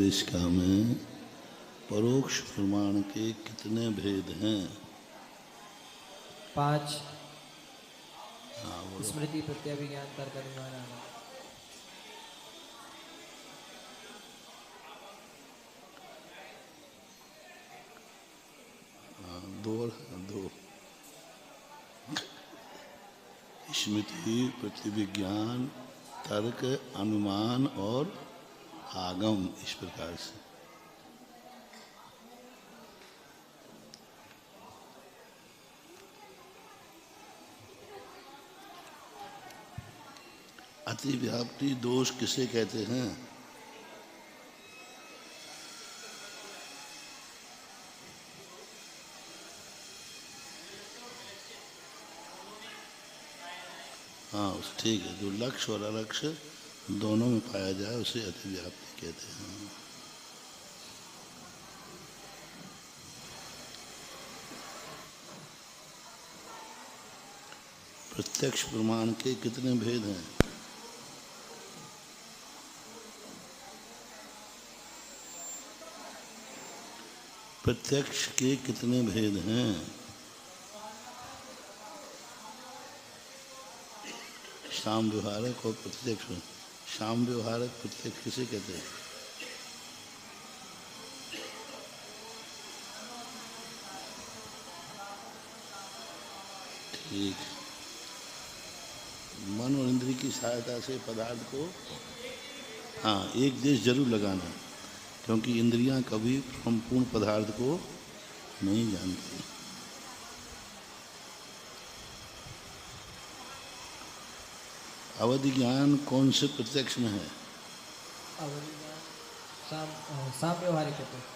विवेशिका में परोक्ष प्रमाण के कितने भेद हैं? 5 हाँ बोलो। स्मृति प्रत्यभिज्ञान तर्क अनुमान आना। दो स्मृति प्रतिविज्ञान तर्क अनुमान और आगम, इस प्रकार से। अतिव्याप्ति दोष किसे कहते हैं? हाँ ठीक है, जो लक्ष्य और अलक्ष्य दोनों में पाया जाए उसे अतिव्याप्ति कहते हैं। प्रत्यक्ष प्रमाण के कितने भेद हैं? प्रत्यक्ष के कितने भेद हैं? शाम व्यवहारक और प्रत्यक्ष। शाम व्यवहारक प्रत्यक्ष किसे कहते हैं? ठीक। मन और इंद्रिय की सहायता से पदार्थ को, हाँ, एक देश जरूर लगाना, क्योंकि इंद्रियां कभी संपूर्ण पदार्थ को नहीं जानती। अवधि ज्ञान कौन से प्रत्यक्ष में है? अवधि ज्ञान साम व्यवहारिक प्रत्यक्ष।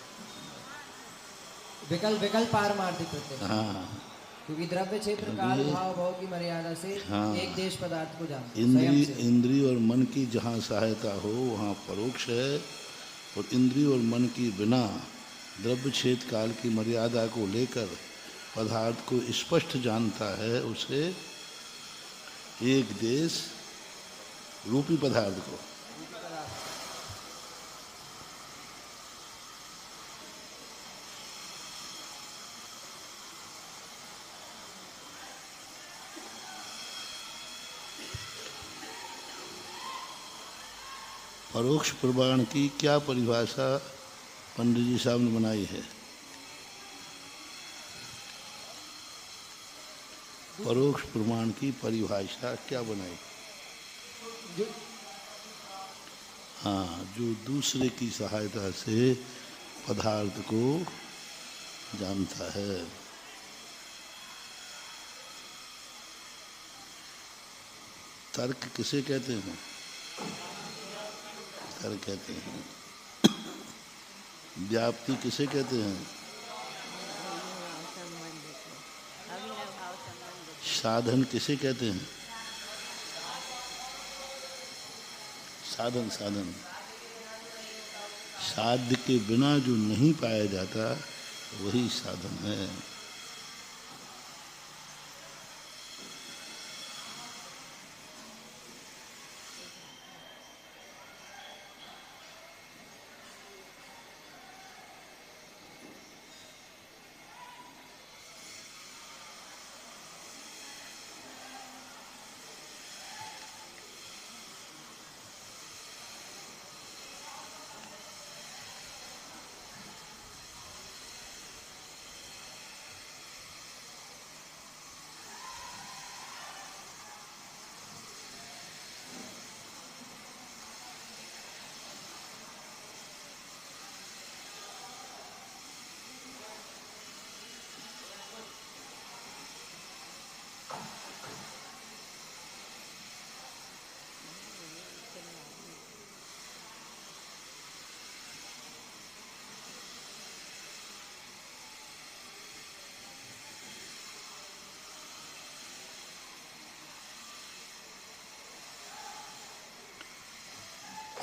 विकल्प पारमार्थिक प्रत्यक्ष। हाँ, क्योंकि द्रव्य क्षेत्र काल भाव भाव की मर्यादा से हाँ, एक देश पदार्थ को जानते हैं। इंद्रिय और मन की जहाँ सहायता हो वहाँ परोक्ष है, और इंद्रिय और मन की बिना द्रव्य क्षेत्र काल की मर्यादा को लेकर पदार्थ को स्पष्ट जानता है, उसे एक देश रूपी पदार्थ को। परोक्ष प्रमाण की क्या परिभाषा पंडित जी साहब ने बनाई है? परोक्ष प्रमाण की परिभाषा क्या बनाई? हाँ, जो दूसरे की सहायता से पदार्थ को जानता है। तर्क किसे कहते हैं? तर्क कहते हैं। व्याप्ति किसे कहते हैं? साधन किसे कहते हैं? साधन साध्य के बिना जो नहीं पाया जाता वही साधन है।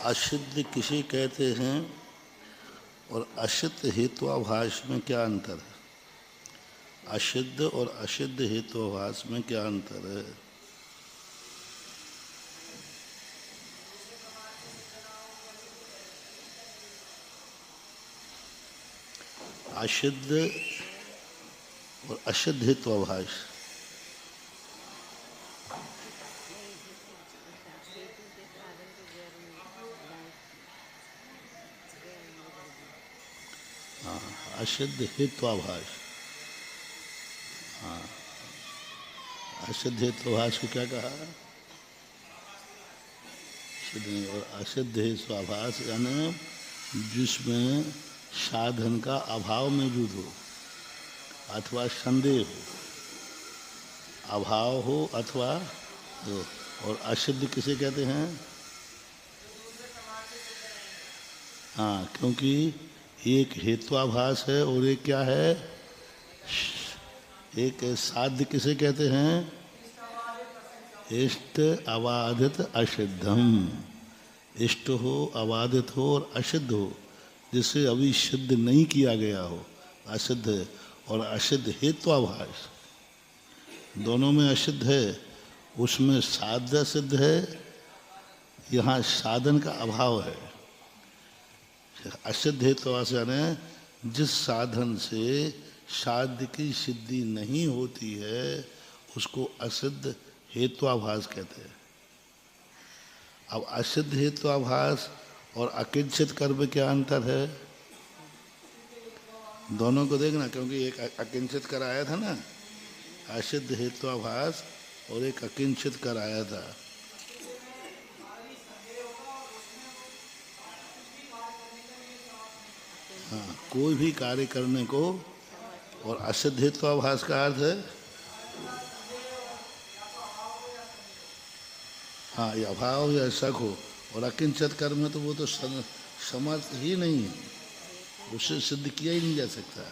असिद्ध किसे कहते हैं और असिद्ध हेत्वाभास में क्या अंतर है? असिद्ध और असिद्ध हेत्वाभास में क्या अंतर है? असिद्ध और असिद्ध हेत्वाभास। असिद्ध हेत्वाभास। हाँ, असिद्ध हेत्वाभास को क्या कहा? सिद्ध नहीं। और असिद्ध हेत्वाभास यानी जिसमें साधन का अभाव मौजूद हो अथवा संदेह हो, अभाव हो अथवा हो। और असिद्ध किसे कहते हैं? हाँ, क्योंकि एक हेत्वाभास है और एक क्या है? एक साध्य किसे कहते हैं? इष्ट अबाधित असिद्धम। इष्ट हो, अबाधित हो और असिद्ध हो, जिसे अभी सिद्ध नहीं किया गया हो, असिद्ध है। और असिद्ध हेत्वाभास, दोनों में असिद्ध है। उसमें साध्य सिद्ध है, यहाँ साधन का अभाव है। असिद्ध हेत्वाभास यानी जिस साधन से साध्य की सिद्धि नहीं होती है उसको असिद्ध हेत्वाभास कहते हैं। अब असिद्ध हेत्वाभास और अकिंचित कर्म में क्या अंतर है? दोनों को देखना, क्योंकि एक अकिंचित कर आया था ना, असिद्ध हेत्वाभास, और एक अकिंचित कर आया था। हाँ, कोई भी कार्य करने को। और असिद्ध हेत्वाभास का अर्थ है हाँ, ये अभाव या शक हो। और अकिंचित कर्म में तो वो तो समर्थ ही नहीं है, उससे सिद्ध किया ही नहीं जा सकता।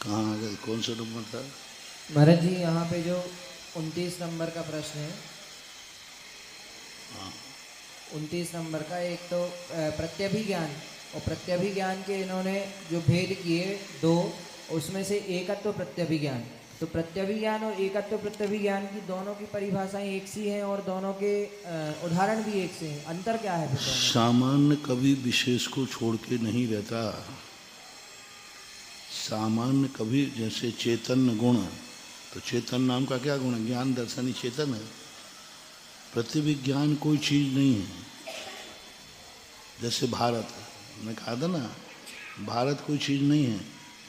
कहाँ आ गए? कौन सा नंबर था? महाराज जी यहाँ पे जो 29 नंबर का प्रश्न है, 29 नंबर का, एक तो प्रत्यभिज्ञान, और प्रत्यभिज्ञान के इन्होंने जो भेद किए दो, उसमें से एकत्व प्रत्यभिज्ञान। तो प्रत्यभिज्ञान और एकत्व प्रत्यभिज्ञान की दोनों की परिभाषाएं एक सी हैं और दोनों के उदाहरण भी एक से हैं। अंतर क्या है फिर दोनों में? सामान्य कभी विशेष को छोड़ के नहीं रहता। सामान्य कभी, जैसे चैतन्य गुण, तो चेतन नाम का क्या गुण है? ज्ञान दर्शनी चेतन है। प्रतिविज्ञान कोई चीज़ नहीं है। जैसे भारत, मैं कहा था ना, भारत कोई चीज़ नहीं है,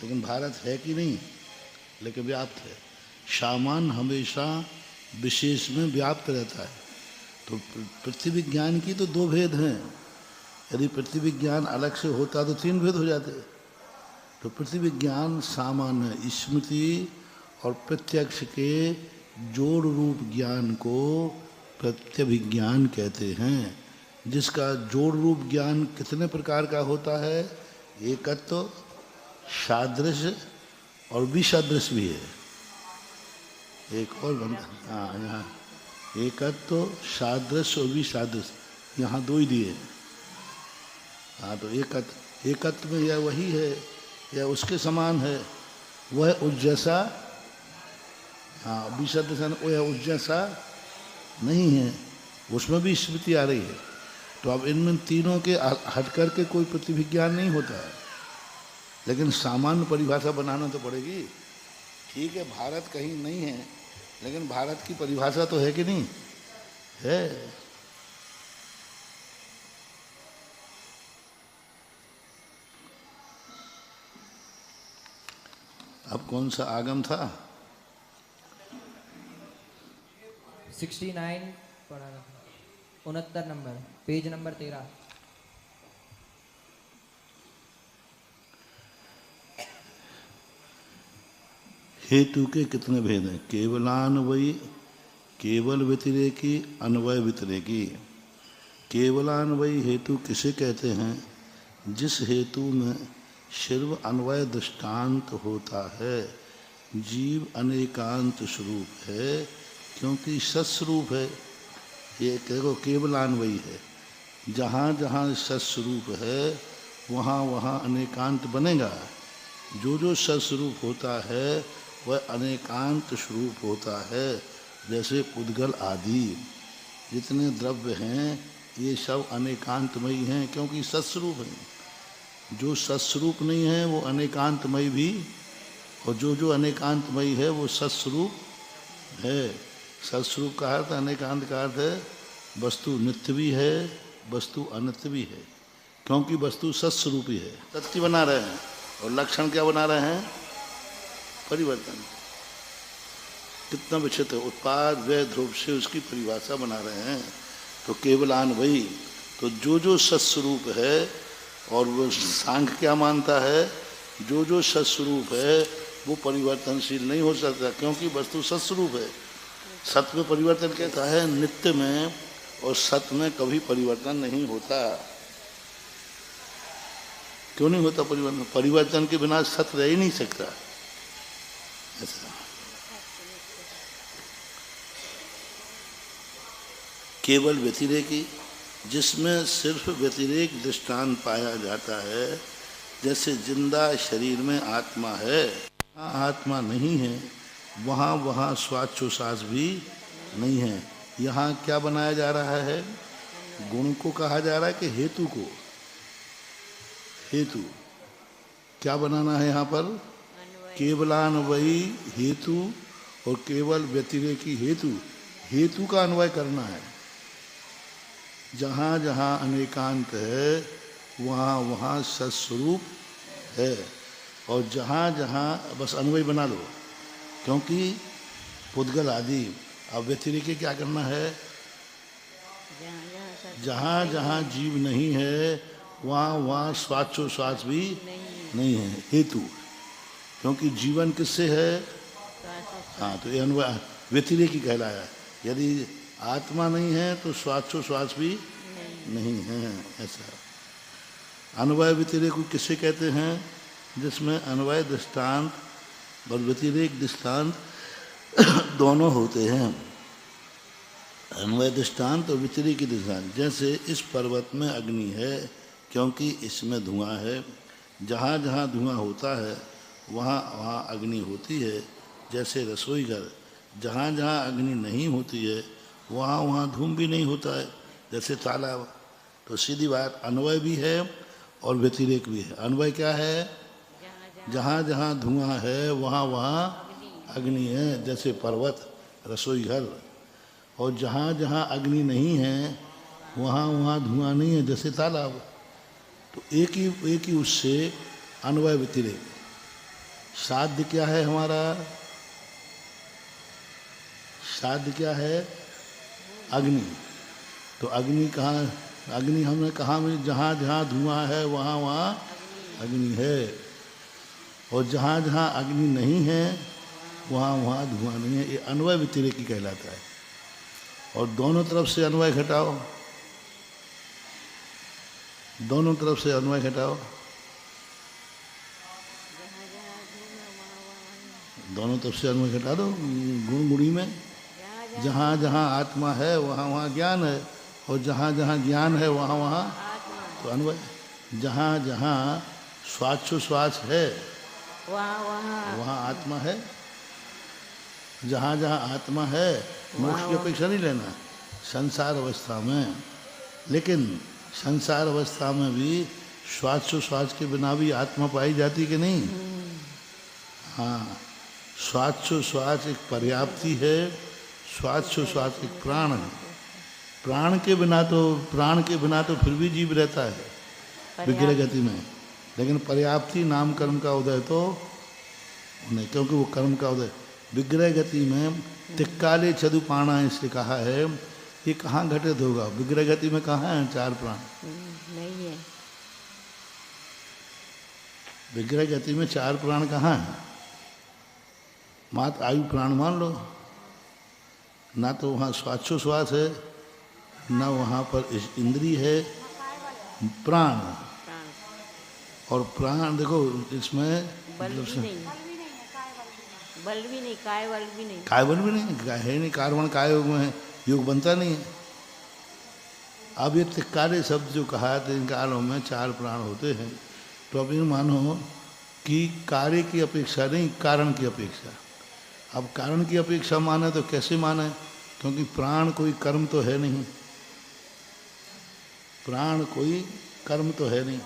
लेकिन भारत है कि नहीं? लेकिन व्याप्त है। सामान्य हमेशा विशेष में व्याप्त रहता है। तो प्रतिविज्ञान की तो दो भेद हैं। यदि प्रतिविज्ञान अलग से होता तो तीन भेद हो जाते। तो प्रतिविज्ञान सामान्य स्मृति और प्रत्यक्ष के जोड़ रूप ज्ञान को प्रत्यभिज्ञान कहते हैं। जिसका जोड़ रूप ज्ञान कितने प्रकार का होता है? एकत्व, सादृश्य और विसदृश भी है। एक और बनता, हाँ, यहाँ एकत्व, सादृश्य और विसदृश, यहाँ दो ही दिए। हाँ, तो एकत्व में यह वही है, यह उसके समान है, वह उस जैसा। हाँ, विसदृश वह उस जैसा नहीं है, उसमें भी स्मृति आ रही है। तो अब इनमें तीनों के हट कर के कोई प्रतिविज्ञान नहीं होता है, लेकिन सामान्य परिभाषा बनाना तो पड़ेगी। ठीक है, भारत कहीं नहीं है, लेकिन भारत की परिभाषा तो है कि नहीं है? अब कौन सा आगम था? 69 पढ़ा था, 69 नंबर, पेज नंबर 13। हेतु के कितने भेद हैं? केवलान्वयी, केवल व्यतिरेकी, अन्वय व्यतिरेकी। केवलान्वयी हेतु किसे कहते हैं? जिस हेतु में शिव अन्वय दृष्टांत होता है। जीव अनेकांत स्वरूप है क्योंकि सत्स्वरूप है। ये देखो केवलान्वयी है, जहाँ जहाँ सत्स्वरूप है वहाँ वहाँ अनेकांत बनेगा। जो जो सत्स्वरूप होता है वह अनेकांत स्वरूप होता है। जैसे उद्गल आदि जितने द्रव्य हैं ये सब अनेकांतमयी हैं क्योंकि सत्स्वरूप हैं। जो सत्स्वरूप नहीं है वो अनेकांतमयी भी, और जो जो अनेकांतमयी है वो सत्स्वरूप है। सत्स्वरूप का अर्थ, अनेकांत का अर्थ है वस्तु नित्य भी है, वस्तु अनित्य भी है, क्योंकि वस्तु सत्स्वरूपी है। तत्व बना रहे हैं और लक्षण क्या बना रहे हैं? परिवर्तन। कितना विचित्र उत्पाद व ध्रुव से उसकी परिभाषा बना रहे हैं। तो केवलान्वयी, तो जो जो सत्स्वरूप है, और वो सांख्य क्या मानता है? जो जो सत्स्वरूप है वो परिवर्तनशील नहीं हो सकता क्योंकि वस्तु सत्स्वरूप है। सत्य में परिवर्तन कहता है नित्य में, और सत्य में कभी परिवर्तन नहीं होता। क्यों नहीं होता परिवर्तन? परिवर्तन के बिना सत्य रह ही नहीं सकता। ऐसा केवल व्यतिरेकी, जिसमें सिर्फ व्यतिरेक दृष्टांत पाया जाता है। जैसे जिंदा शरीर में आत्मा है, आत्मा नहीं है, वहाँ वहाँ श्वासोच्छ्वास भी नहीं है। यहाँ क्या बनाया जा रहा है? गुण को कहा जा रहा है कि हेतु को? हेतु क्या बनाना है यहाँ पर? केवलान्वयी हेतु और केवल व्यतिरेकी हेतु। हेतु का अन्वय करना है। जहाँ जहाँ अनेकांत है वहाँ वहाँ सत्स्वरूप है, और जहाँ जहाँ बस अन्वय बना लो, क्योंकि पुद्गल आदि। अब व्यतिरेकी क्या करना है? जहाँ जहाँ जीव नहीं है वहाँ वहाँ श्वासोच्छ्वास भी नहीं है। हेतु, क्योंकि जीवन किससे है? हाँ, तो ये अन्वय व्यतिरेकी कहलाया। यदि आत्मा नहीं है तो श्वासोच्छ्वास भी नहीं है। ऐसा अन्वय व्यतिरेक को किसे कहते हैं? जिसमें अन्वय दृष्टांत और व्यतिरेक दृष्टांत दोनों होते हैं। अन्वय दृष्टांत और व्यतिरेकी दृष्टांत। जैसे इस पर्वत में अग्नि है क्योंकि इसमें धुआं है। जहाँ जहाँ धुआं होता है वहाँ वहाँ अग्नि होती है। जैसे रसोई घर, जहाँ जहाँ अग्नि नहीं होती है वहाँ वहाँ धूम भी नहीं होता है। जैसे तालाब। तो सीधी बात, अन्वय भी है और व्यतिरेक भी है। अन्वय क्या है? जहाँ जहाँ धुआं है वहाँ वहाँ अग्नि है, जैसे पर्वत, रसोई घर। और जहाँ जहाँ अग्नि नहीं है वहाँ वहाँ धुआं नहीं है, जैसे तालाब। तो एक ही उससे अन्वय व्यतिरेक। साध्य क्या है हमारा? साध्य क्या है? अग्नि। तो अग्नि कहाँ? अग्नि हमने कहा में जहाँ जहाँ धुआं है वहाँ वहाँ अग्नि है, और जहाँ जहाँ अग्नि नहीं है वहाँ वहाँ धुआं नहीं है। ये अन्वय व्यतिरेकी कहलाता है। और दोनों तरफ से अन्वय घटाओ, दोनों तरफ से अन्वय घटाओ, दोनों तरफ से अन्वय घटा दो। गुण गुणी में जहाँ जहाँ आत्मा है वहाँ वहाँ ज्ञान है, और जहाँ जहाँ ज्ञान है वहाँ वहाँ तो अन्वय। जहाँ जहाँ श्वासोच्छ्वास है वहाँ आत्मा है। जहाँ जहाँ आत्मा है, मोक्ष की अपेक्षा नहीं लेना संसार अवस्था में। लेकिन संसार अवस्था में भी श्वासोच्छ्वास के बिना भी आत्मा पाई जाती कि नहीं? हाँ, श्वासोच्छ्वास एक पर्याप्ति है, श्वासोच्छ्वास एक प्राण है। प्राण के बिना तो फिर भी जीव रहता है विग्रह गति में, लेकिन पर्याप्ति नाम कर्म का उदय तो नहीं, क्योंकि वो कर्म का उदय विग्रह गति में तिक्काले छदुपाणा इसलिए कहा है। ये कहाँ घटित होगा? विग्रह गति में कहाँ है चार प्राण? नहीं है। विग्रह गति में चार प्राण कहाँ है? मात्र आयु प्राण मान लो ना, तो वहाँ श्वासोच्छ्वास है न वहाँ पर इंद्री है, प्राण। प्राण और प्राण देखो इसमें बल भी नहीं, बल भी नहीं, काय बल भी नहीं। कायबल भी नहीं है, नहीं कार्बन काय योग में योग बनता नहीं है। अब ये तिक्कारे शब्द जो कहा है इन कालों में 4 प्राण होते हैं, तो अब ये मानो कि कार्य की अपेक्षा नहीं, कारण की अपेक्षा। अब कारण की अपेक्षा माने तो कैसे माने, क्योंकि प्राण कोई कर्म तो है नहीं, प्राण कोई कर्म तो है नहीं।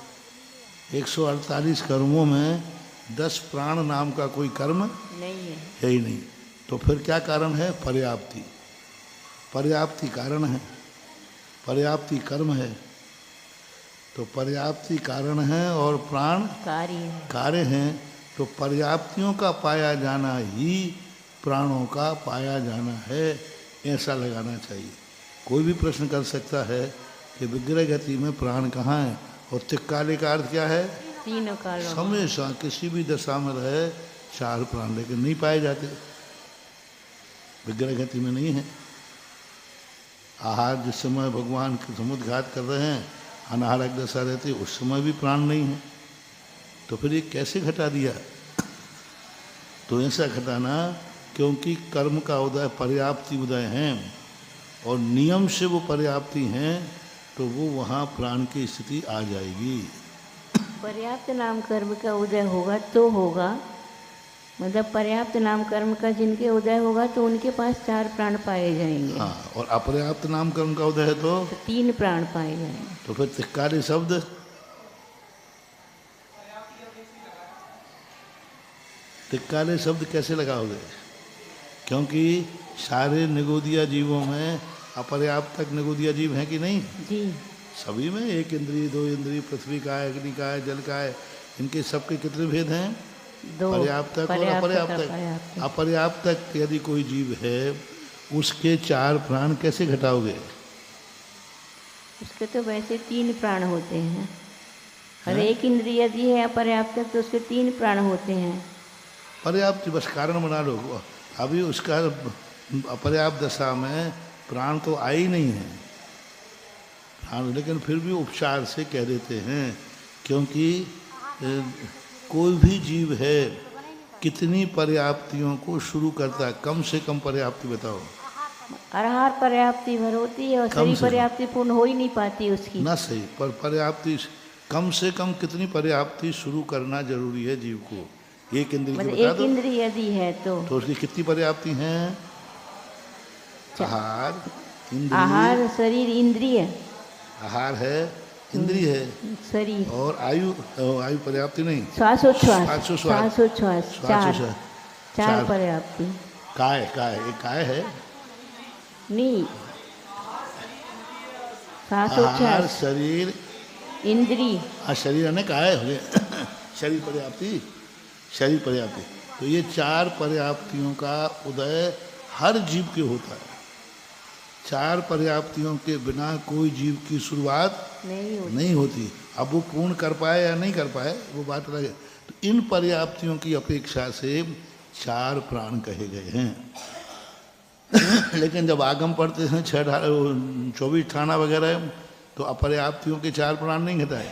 148 कर्मों में 10 प्राण नाम का कोई कर्म नहीं है। है ही नहीं। तो फिर क्या कारण है? पर्याप्ति। पर्याप्ति कारण है, पर्याप्ति कर्म है। तो पर्याप्ति कारण है और प्राण कार्य है। कार्य हैं। तो पर्याप्तियों का पाया जाना ही प्राणों का पाया जाना है, ऐसा लगाना चाहिए। कोई भी प्रश्न कर सकता है कि विग्रह गति में प्राण कहाँ है, और तिक्काले का अर्थ क्या है? तीनों कालों में। हमेशा किसी भी दशा में रहे 4 प्राण, लेकिन नहीं पाए जाते, विग्रह गति में नहीं है। आहार जिस समय भगवान समुद्घात कर रहे हैं, अनाहारक दशा रहती है, उस समय भी प्राण नहीं है। तो फिर ये कैसे घटा दिया? तो ऐसा घटाना क्योंकि कर्म का उदय पर्याप्ति उदय हैं, और नियम से वो पर्याप्ति हैं, तो वो वहाँ प्राण की स्थिति आ जाएगी। पर्याप्त नाम कर्म का उदय होगा तो होगा, मतलब पर्याप्त नाम कर्म का जिनके उदय होगा तो उनके पास 4 प्राण पाए जाएंगे। हाँ, और अपर्याप्त नाम कर्म का उदय है तो 3 प्राण पाए जाएंगे। तो फिर तिक्कारे शब्द, तिक्कारे शब्द कैसे लगाओगे? क्योंकि सारे निगोदिया जीवों में अपर्याप्त तक निगोदिया जीव हैं कि नहीं? जी। सभी में 1 इंद्रिय 2 इंद्रिय, पृथ्वी का है, अग्नि का है, जल का है, इनके सबके कितने भेद हैं? 2। पर्याप्त तक और अपर्याप्त तक। अपर्याप्त तक यदि कोई जीव है, उसके 4 प्राण कैसे घटाओगे? उसके तो वैसे 3 प्राण होते हैं। हर एक इंद्रिय यदि है अपर्याप्त तक तो उसके 3 प्राण होते हैं। पर्याप्त बस कारण बना लो। अभी उसका अपर्याप्त दशा में प्राण तो आ ही नहीं है, प्राण, लेकिन फिर भी उपचार से कह देते हैं, क्योंकि कोई भी जीव है कितनी पर्याप्तियों को शुरू करता है? कम से कम पर्याप्ति बताओ। आहार पर्याप्ति भर होती है और कम शरीर से कम। पर्याप्ति पूर्ण हो ही नहीं पाती उसकी। ना सही, पर पर्याप्ति कम से कम कितनी पर्याप्ति शुरू करना जरूरी है जीव को? 1 इंद्रिय की मतलब बता एक दो, इंद्रिय यदि है तो उसकी कितनी पर्याप्ति हैं? आहार, इंद्रिय, आहार, शरीर, इंद्रिय, आहार है, इंद्रिय है, शरीर और आयु, आयु पर्याप्ति नहीं, श्वासोच्छ्वास, श्वासोच्छ्वास, श्वासोच्छ्वास, श्वासोच्छ्वास, 4 पर्याप्ति। काय, एक काय है, नहीं, आहार, श्वासोच्छ्वास, शरीर, इंद्रिय, शरीर ने काय हो गए शरीर पर्याप्ति, शरीर पर्याप्ति। तो ये 4 पर्याप्तियों का उदय हर जीव के होता है। 4 पर्याप्तियों के बिना कोई जीव की शुरुआत नहीं होती। अब वो पूर्ण कर पाए या नहीं कर पाए वो बात अलग है। तो इन पर्याप्तियों की अपेक्षा से 4 प्राण कहे गए हैं। लेकिन जब आगम पढ़ते हैं 24 ठाना वगैरह, तो अपर्याप्तियों के 4 प्राण नहीं घटाए,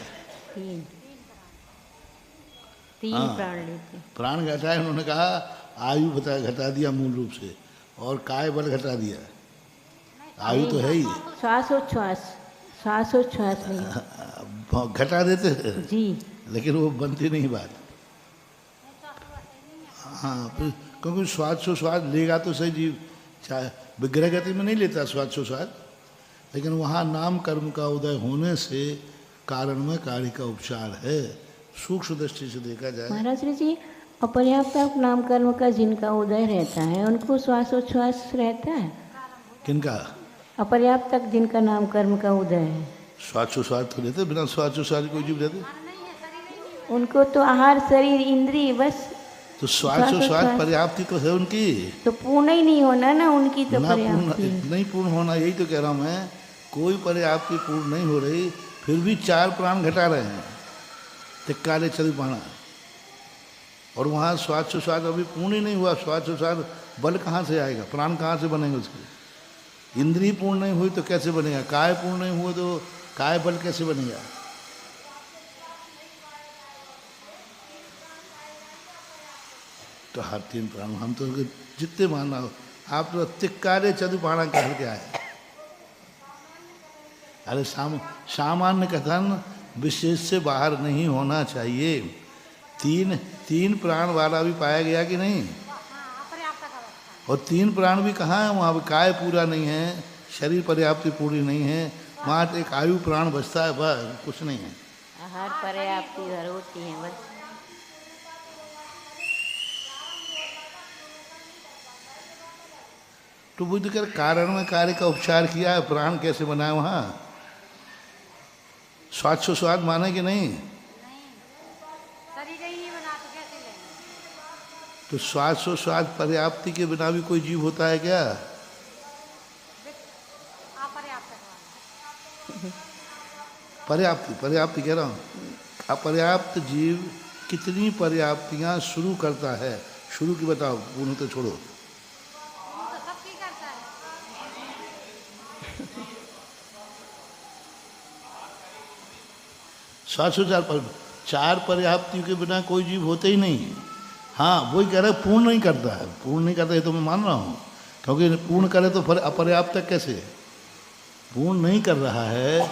3 प्राण लेते। प्राण घटाए। उन्होंने कहा आयु घटा दिया मूल रूप से, और काय बल घटा दिया। आयु तो है ही, श्वासोच्छ्वास, श्वासोच्छ्वास नहीं घटा देते हैं जी, लेकिन वो बनती नहीं बात। हाँ, क्योंकि स्वाद लेगा तो सही जीव, चाहे विग्रह गति में नहीं लेता स्वाद, लेकिन वहाँ नाम कर्म का उदय होने से कारण में कार्य का उपचार है। सूक्ष्म दृष्टि से देखा जाए। महाराज जी, अपर्याप्त नाम कर्म का जिनका उदय रहता है उनको श्वासोच्छ्वास रहता है? किनका? अपर्याप्त तक जिनका नाम कर्म का उदय है, स्वाद तो लेते, बिना स्वाद कोई जीव रहते? उनको तो आहार, शरीर, इंद्रिय बस। तो स्वाद पर्याप्ति तो है उनकी, तो पूर्ण ही नहीं होना ना उनकी तो ना पर्याप्ति। नहीं पूर्ण होना, यही तो कह रहा हूँ मैं। कोई पर्याप्ति पूर्ण नहीं हो रही, फिर भी 4 प्राण घटा रहे हैं, तिक्काले चल पाना। और वहाँ स्वाद अभी पूर्ण ही नहीं हुआ। स्वाद बल कहाँ से आएगा? प्राण कहाँ से बनेंगे उसके? इंद्रिय पूर्ण नहीं हुई तो कैसे बनेगा? काय पूर्ण नहीं हुआ तो काय बल कैसे बनेगा? तो हर 3 प्राण हम तो जितने मानना हो, आप तो तिक्कारे चतुर्पाणा कह के आए। अरे सामान्य कथन विशेष से बाहर नहीं होना चाहिए। तीन प्राण वाला भी पाया गया कि नहीं? और 3 प्राण भी कहाँ है? वहाँ पर काय पूरा नहीं है, शरीर पर्याप्ति पूरी नहीं है, वहाँ एक आयु प्राण बचता है, बस कुछ नहीं है। आहार पर्याप्ति हर होती है बस। तो बुद्ध कर कारण में कार्य का उपचार किया है, प्राण कैसे बनाए वहाँ? स्वाद माने कि नहीं? तो स्वाद पर्याप्ति के बिना भी कोई जीव होता है क्या? पर्याप्ति कह रहा हूँ। अपर्याप्त जीव कितनी पर्याप्तियां शुरू करता है? शुरू की बताओ, पूर्ण तो छोड़ो। चार पर्याप्तियों के बिना कोई जीव होते ही नहीं। हाँ, वही कह रहे पूर्ण नहीं करता है। पूर्ण नहीं करता है तो मैं मान रहा हूँ, क्योंकि पूर्ण करे तो फिर अपर्याप्त कैसे? पूर्ण नहीं कर रहा है,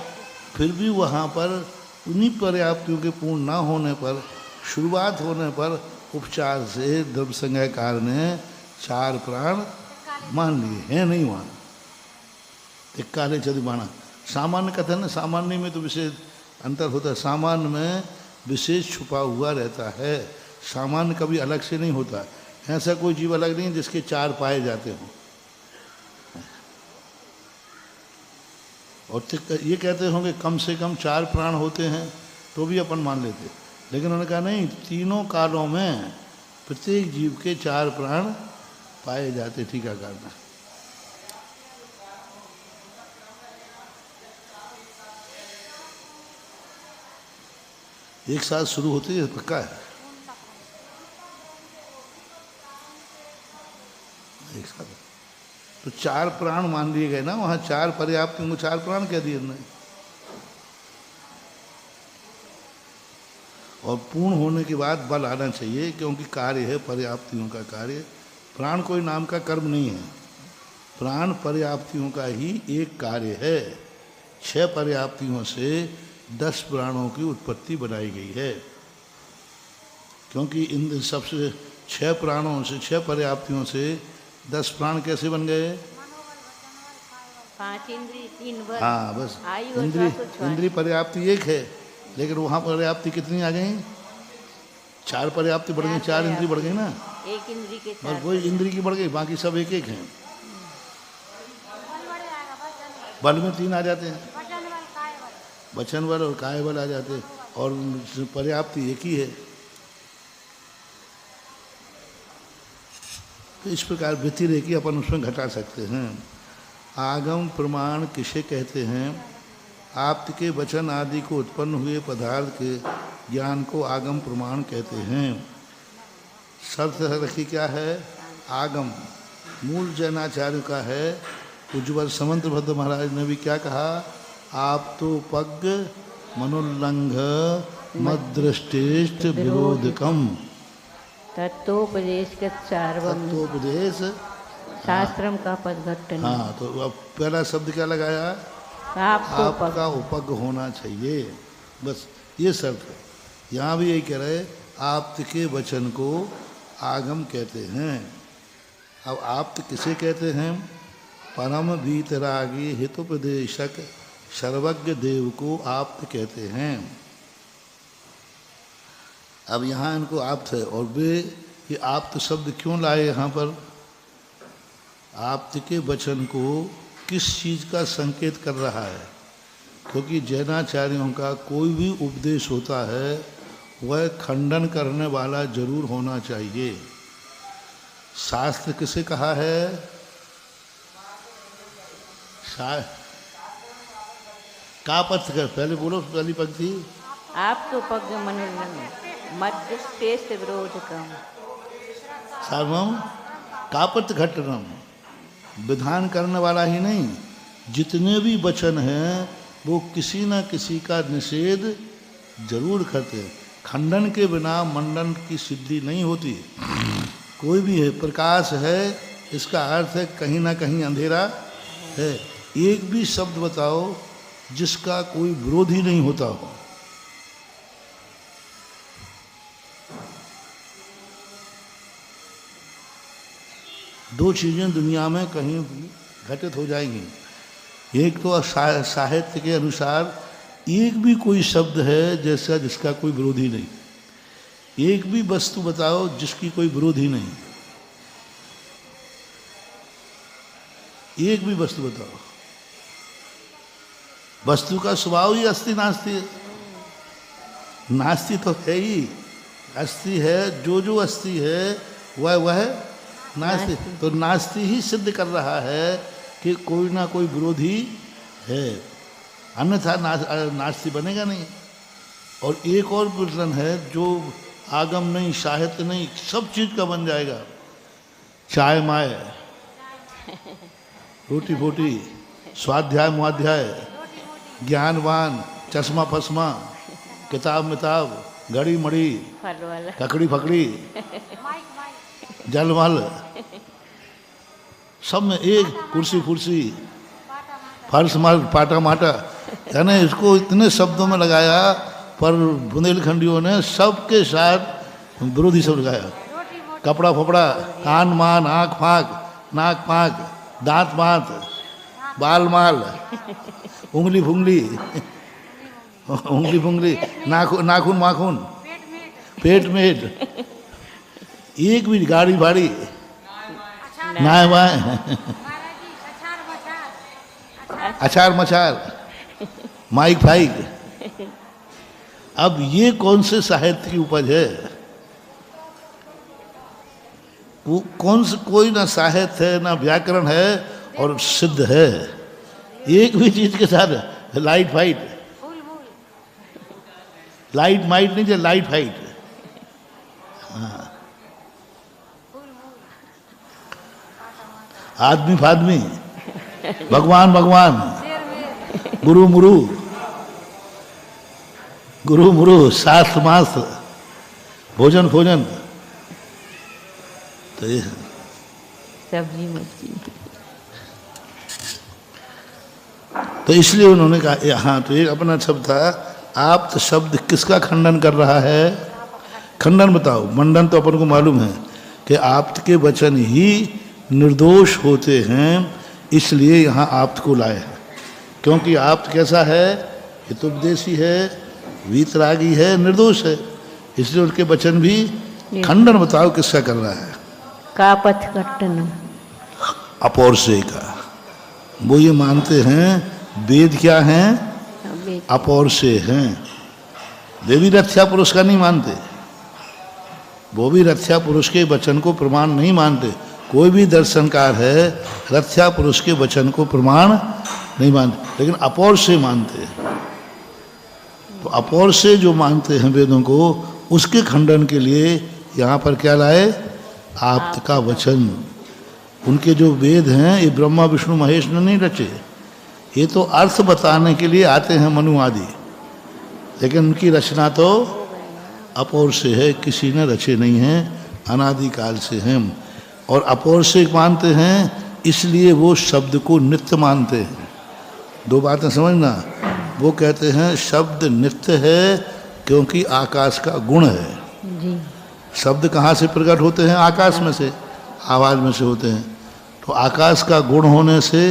फिर भी वहाँ पर उन्हीं पर्याप्तियों के पूर्ण ना होने पर, शुरुआत होने पर उपचार से द्रव्य संज्ञाकार ने 4 प्राण मान लिए हैं। नहीं वहाँ तिक्काले चतुर्पाणा सामान्य कथन है। सामान्य में तो विशेष अंतर होता है, सामान्य में विशेष छुपा हुआ रहता है। सामान्य कभी अलग से नहीं होता। ऐसा कोई जीव अलग नहीं जिसके 4 पाए जाते हों। और ये कहते होंगे कम से कम 4 प्राण होते हैं तो भी अपन मान लेते, लेकिन उन्होंने कहा नहीं, तीनों कालों में प्रत्येक जीव के 4 प्राण पाए जाते। टीकाकार में एक साथ शुरू होती है, पक्का है एक साथ। तो 4 प्राण मान लिए गए ना वहाँ। 4 पर्याप्त, उनको 4 प्राण कह दिए नहीं। और पूर्ण होने के बाद बल आना चाहिए, क्योंकि कार्य है पर्याप्तियों का कार्य। प्राण कोई नाम का कर्म नहीं है, प्राण पर्याप्तियों का ही एक कार्य है। 6 पर्याप्तियों से 10 प्राणों की उत्पत्ति बनाई गई है, क्योंकि इन सबसे 6 प्राणों से, 6 पर्याप्तियों से 10 प्राण कैसे बन गए? 5 इंद्रिय 3 बल। हाँ, बस इंद्रिय पर्याप्ति एक है, लेकिन वहाँ पर्याप्ति कितनी आ गई? 4 पर्याप्ति बढ़ गई, 4 इंद्रिय बढ़ गई ना। एक इंद्रिय के 4 बस वही इंद्रिय की बढ़ गई, बाकी सब एक एक हैं। बल में 3 आ जाते हैं, वचन बल और काय बल आ जाते हैं, और पर्याप्ति एक ही है। तो इस प्रकार व्यतिरेकी अपन उसमें घटा सकते हैं। आगम प्रमाण किसे कहते हैं? आप्त के वचन आदि को उत्पन्न हुए पदार्थ के ज्ञान को आगम प्रमाण कहते हैं। शर्त रखी क्या है? आगम मूल जैनाचार्य का है। उज्ज्वल समंतभद्र महाराज ने भी क्या कहा? आप तो पग मनोल्लंघ मदृष्टिष्ट विरोधकम तत्वोपदेश के सार्वम। तत्वोपदेश शास्त्रम का पदघट्टन। हाँ, तो अब पहला शब्द क्या लगाया? आपका उपग होना चाहिए, बस ये शर्त है। यहाँ भी यही कह रहे, आप्त के वचन को आगम कहते हैं। अब आप्त किसे कहते हैं? परम वीतरागी हितोपदेशक सर्वज्ञ देव को आप्त कहते हैं। अब यहाँ इनको आप्त है, और वे ये आप्त शब्द क्यों लाए यहाँ पर? आप्त के वचन को किस चीज़ का संकेत कर रहा है? क्योंकि जैनाचार्यों का कोई भी उपदेश होता है वह खंडन करने वाला जरूर होना चाहिए। शास्त्र किसे कहा है? का पथ कर, पहले बोलो पहली पंक्ति। आप तो पग मनोल्लंघ मध्यस्तेष्ट विरोधकम सर्वम कापत घटनम। विधान करने वाला ही नहीं, जितने भी वचन हैं वो किसी न किसी का निषेध जरूर करते हैं। खंडन के बिना मंडन की सिद्धि नहीं होती। कोई भी है, प्रकाश है, इसका अर्थ है कहीं ना कहीं अंधेरा है। एक भी शब्द बताओ जिसका कोई विरोधी नहीं होता हो। दो चीज़ें दुनिया में कहीं भी घटित हो जाएंगी। एक तो साहित्य के अनुसार एक भी कोई शब्द है जैसा जिसका कोई विरोधी नहीं। एक भी वस्तु बताओ जिसकी कोई विरोधी नहीं। एक भी वस्तु बताओ। वस्तु का स्वभाव ही अस्ति नास्ति है। नास्ति तो है ही, अस्ति है। जो अस्ति है वह नास्ति। तो नास्ति ही सिद्ध कर रहा है कि कोई ना कोई विरोधी है, अन्यथा नास्ति बनेगा नहीं। और एक और प्रश्न है जो आगम नहीं, साहित्य नहीं, सब चीज का बन जाएगा। चाय माय, रोटी फोटी, स्वाध्याय मुआध्याय, ज्ञानवान, चश्मा फसमा, किताब मिताब, घड़ी मड़ी, ककड़ी फकड़ी, जलमल, सब में एक कुर्सी फुर्सी, फर्श मार, पाटा माटा, यानी इसको इतने शब्दों में लगाया। पर बुंदेलखंडियों ने सबके साथ विरोधी शब्द लगाया। कपड़ा फपड़ा, कान मान, आँख फाँक, नाक फाँक, दांत मात, बाल माल, उंगली फुंगली, उंगली फुंगली, नाखून माखून, पेट मेट, एक भी गाड़ी भाड़ी, नाय वाय, अचार मचार, माइक फाइक। अब ये कौन से साहित्य की उपज है? वो कौन से, कोई ना साहित्य है ना व्याकरण है और सिद्ध है। एक भी चीज के साथ लाइट फाइट, लाइट माइट नहीं, लाइट फाइट। हाँ, आदमी फादमी, भगवान भगवान, गुरु मुरु, गुरु मुरु, शास्त्र मास्त्र, भोजन भोजन। तो ये सब्जी मछली। तो इसलिए उन्होंने कहा, हाँ, तो एक अपना शब्द था। आप्त शब्द किसका खंडन कर रहा है? खंडन बताओ। मंडन तो अपन को मालूम है कि आप्त के वचन ही निर्दोष होते हैं, इसलिए यहाँ आप्त को लाए हैं। क्योंकि आप्त कैसा है? हितोपदेशी है, वीतरागी है, निर्दोष है, इसलिए उनके वचन भी खंडन बताओ किसका कर रहा है? कापथ कट्टन, अपौरुषेय का। वो ये मानते हैं वेद क्या हैं? अपौरुषेय हैं। वे भी रथ्या पुरुष का नहीं मानते, वो भी रथ्या पुरुष के वचन को प्रमाण नहीं मानते। कोई भी दर्शनकार है रथ्या पुरुष के वचन को प्रमाण नहीं मानते, लेकिन अपौरुषेय मानते हैं। तो अपौरुषेय जो मानते हैं वेदों को, उसके खंडन के लिए यहाँ पर क्या लाए? आप्त का वचन। उनके जो वेद हैं ये ब्रह्मा विष्णु महेश ने नहीं रचे, ये तो अर्थ बताने के लिए आते हैं मनु आदि, लेकिन उनकी रचना तो अपौरुषेय है, किसी ने रचे नहीं हैं, अनादिकाल से हैं। और अपौरुषेय मानते हैं इसलिए वो शब्द को नित्य मानते हैं। दो बातें समझना। वो कहते हैं शब्द नित्य है क्योंकि आकाश का गुण है। जी। शब्द कहाँ से प्रकट होते हैं? आकाश में से, आवाज में से होते हैं। तो आकाश का गुण होने से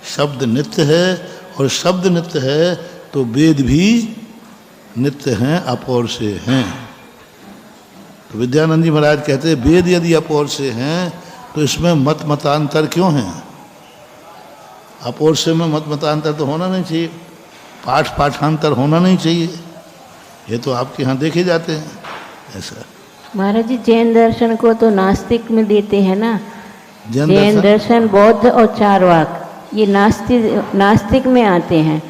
शब्द नित्य है, और शब्द नित्य है तो वेद भी नित्य हैं, अपौरुषेय हैं। तो विद्यानंद जी महाराज कहते हैं वेद यदि अपौरुषेय हैं तो इसमें मत मतांतर क्यों है? अपौरुषेय में मत मतांतर तो होना नहीं चाहिए, पाठ पाठांतर होना नहीं चाहिए। ये तो आपके यहाँ देखे जाते हैं ऐसा। महाराज जी जैन दर्शन को तो नास्तिक में देते हैं ना। जैन दर्शन, बौद्ध और चारवाक ये नास्तिक में आते हैं।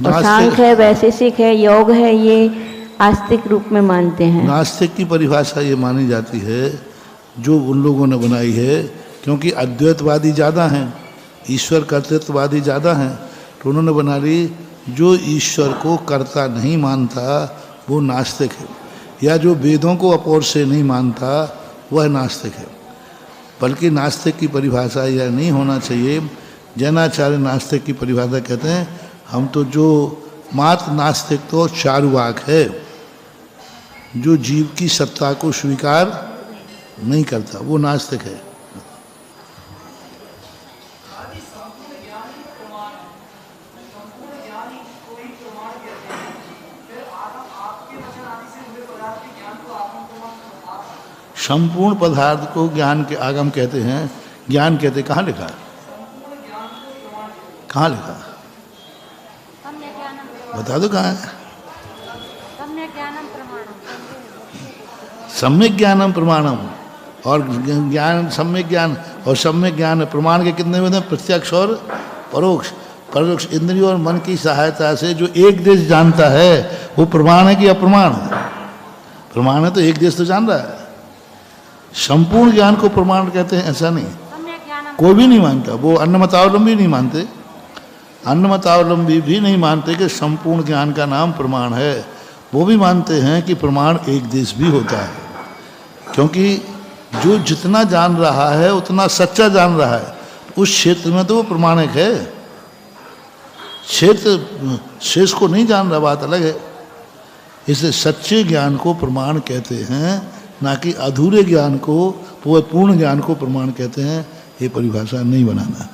और सांख्य है, वैशेषिक है, योग है, ये आस्तिक रूप में मानते हैं। नास्तिक की परिभाषा ये मानी जाती है जो उन लोगों ने बनाई है, क्योंकि अद्वैतवादी ज़्यादा हैं, ईश्वर कर्तृत्ववादी ज़्यादा हैं, तो उन्होंने बना ली जो ईश्वर को कर्ता नहीं मानता वो नास्तिक है, या जो वेदों को अपौर से नहीं मानता वह नास्तिक है। बल्कि नास्तिक की परिभाषा यह नहीं होना चाहिए। जैनाचार्य नास्तिक की परिभाषा कहते हैं हम तो जो मात्र नास्तिक तो चारुवाक है, जो जीव की सत्ता को स्वीकार नहीं करता वो नास्तिक है। संपूर्ण पदार्थ को ज्ञान के आगम कहते हैं, ज्ञान कहते, कहाँ लिखा है, कहाँ लिखा, बता दो कहाँ है। सम्यक ज्ञानम प्रमाणम, और ज्ञान सम्यक ज्ञान, और सम्यक ज्ञान प्रमाण के कितने विध हैं, प्रत्यक्ष और परोक्ष। परोक्ष इंद्रियों और मन की सहायता से जो एक देश जानता है वो प्रमाण है कि अप्रमाण है? प्रमाण है तो एक देश तो जान रहा है। संपूर्ण ज्ञान को प्रमाण कहते हैं ऐसा नहीं, कोई भी नहीं मानता। वो अन्नमतावलंबी नहीं मानते, अन्नमतावलंबी भी नहीं मानते कि संपूर्ण ज्ञान का नाम प्रमाण है। वो भी मानते हैं कि प्रमाण एक देश भी होता है, क्योंकि जो जितना जान रहा है उतना सच्चा जान रहा है, उस क्षेत्र में तो वो प्रमाणिक है। क्षेत्र शेष को नहीं जान रहा, बात अलग है। इसलिए सच्चे ज्ञान को प्रमाण कहते हैं, ना कि अधूरे ज्ञान को, पूर्ण ज्ञान को प्रमाण कहते हैं। ये परिभाषा नहीं बनाना।